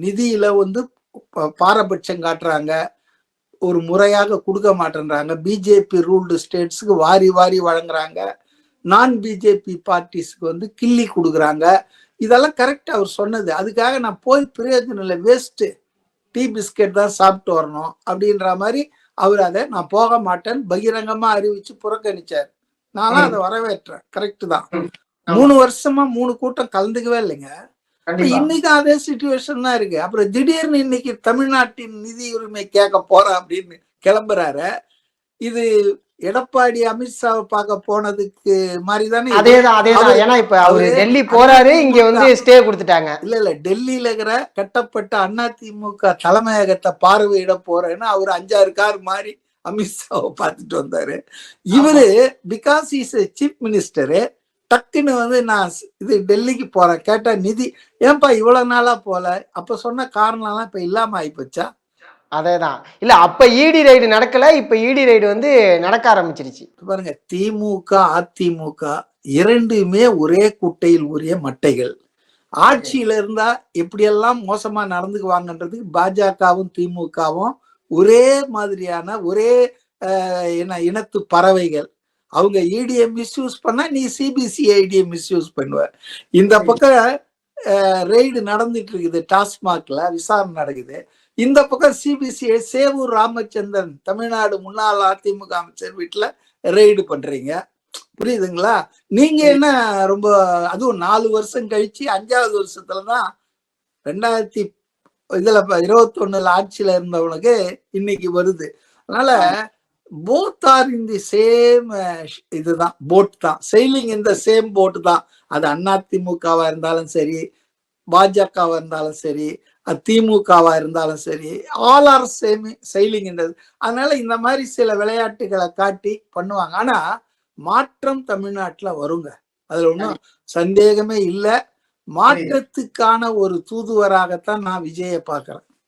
நிதியில வந்து பாரபட்சம் காட்டுறாங்க, ஒரு முறையாக கொடுக்க மாட்டேன்றாங்க, பிஜேபி ரூல்டு ஸ்டேட்ஸுக்கு வாரி வாரி வழங்குறாங்க, நான் பிஜேபி பார்ட்டிஸ்க்கு வந்து கிள்ளி கொடுக்குறாங்க. இதெல்லாம் கரெக்ட் அவர் சொன்னது. அதுக்காக நான் போய் பிரயோஜனம் இல்லை, வேஸ்ட், டீ பிஸ்கெட் தான் சாப்பிட்டு வரணும் அப்படின்ற மாதிரி அவர் அதை நான் போக மாட்டேன்னு பகிரங்கமா அறிவிச்சு புறக்கணிச்சார். நானும் அதை வரவேற்றேன். கரெக்ட் தான். 3 வருஷமா 3 கூட்டம் கலந்துக்கவே இல்லைங்க. இன்னைக்கு அதே சிச்சுவேஷன் தான் இருக்கு. அப்புறம் திடீர்னு இன்னைக்கு தமிழ்நாட்டின் நிதி உரிமை கேட்க போறேன் அப்படின்னு கிளம்புறாரு. இது எடப்பாடி அமித்ஷாவை பார்க்க போனதுக்கு மாதிரிதானே. ஏன்னா இப்ப அவரு டெல்லி போறாரு, இங்க வந்து ஸ்டே கொடுத்துட்டாங்க. இல்ல டெல்லியில இருக்கிற கட்டப்பட்ட அதிமுக தலைமையகத்தை பார்வையிட போறேன்னு அவரு 5-6 கார் மாதிரி அமித்ஷாவை பார்த்துட்டு வந்தாரு. இவரு பிகாஸ் இஸ் சீஃப் மினிஸ்டரு டக்குன்னு வந்து நான் இது டெல்லிக்கு போறேன் கேட்டா நிதி ஏன்பா இவ்வளவு நாளா போல, அப்ப சொன்ன காரணம் எல்லாம் இப்ப இல்லாம ஆயிப்போச்சா? அதேதான். இல்ல அப்ப இடி ரைடு நடக்கல, இப்ப இடி ரைடு வந்து நடக்க ஆரம்பிச்சிருச்சு. பாருங்க, திமுக அதிமுக இரண்டுமே ஒரே குட்டையில் உரிய மட்டைகள். ஆட்சியில இருந்தா எப்படியெல்லாம் மோசமா நடந்துக்குவாங்கன்றதுக்கு பாஜகவும் திமுகவும் ஒரே மாதிரியான ஒரே இனத்து பறவைகள். அவங்க இடியை மிஸ்யூஸ் பண்ணா நீ சிபிசிஐடியை மிஸ்யூஸ் பண்ணுவ. இந்த பக்கம் ரெய்டு நடந்துட்டு இருக்குது, டாஸ்மாக்ல விசாரணை நடக்குது. இந்த பக்கம் சிபிசிஐ சேவூர் ராமச்சந்திரன் தமிழ்நாடு முன்னாள் அதிமுக அமைச்சர் வீட்டுல ரெய்டு பண்றீங்க. புரியுதுங்களா? நீங்க என்ன ரொம்ப, அதுவும் 4 வருஷம் கழிச்சு 5வது வருஷத்துலதான் 2021 ஆட்சியில இருந்தவனுக்கு இன்னைக்கு வருது. அதனால both are in the same இதுதான், போட் தான், செயிலிங் இந்த சேம் போட் தான். அது அதிமுகவா இருந்தாலும் சரி, பாஜகவா இருந்தாலும் சரி, திமுகவா இருந்தாலும் சரி, ஆல் ஆர் சேம் செயிலிங். அதனால இந்த மாதிரி சில விளையாட்டுகளை காட்டி பண்ணுவாங்க. ஆனா மாற்றம் தமிழ்நாட்டுல வருங்க, அதுல ஒன்றும் சந்தேகமே இல்லை. மாற்றத்துக்கான ஒரு தூதுவராகத்தான் நான் விஜயை பார்க்கிறேன்.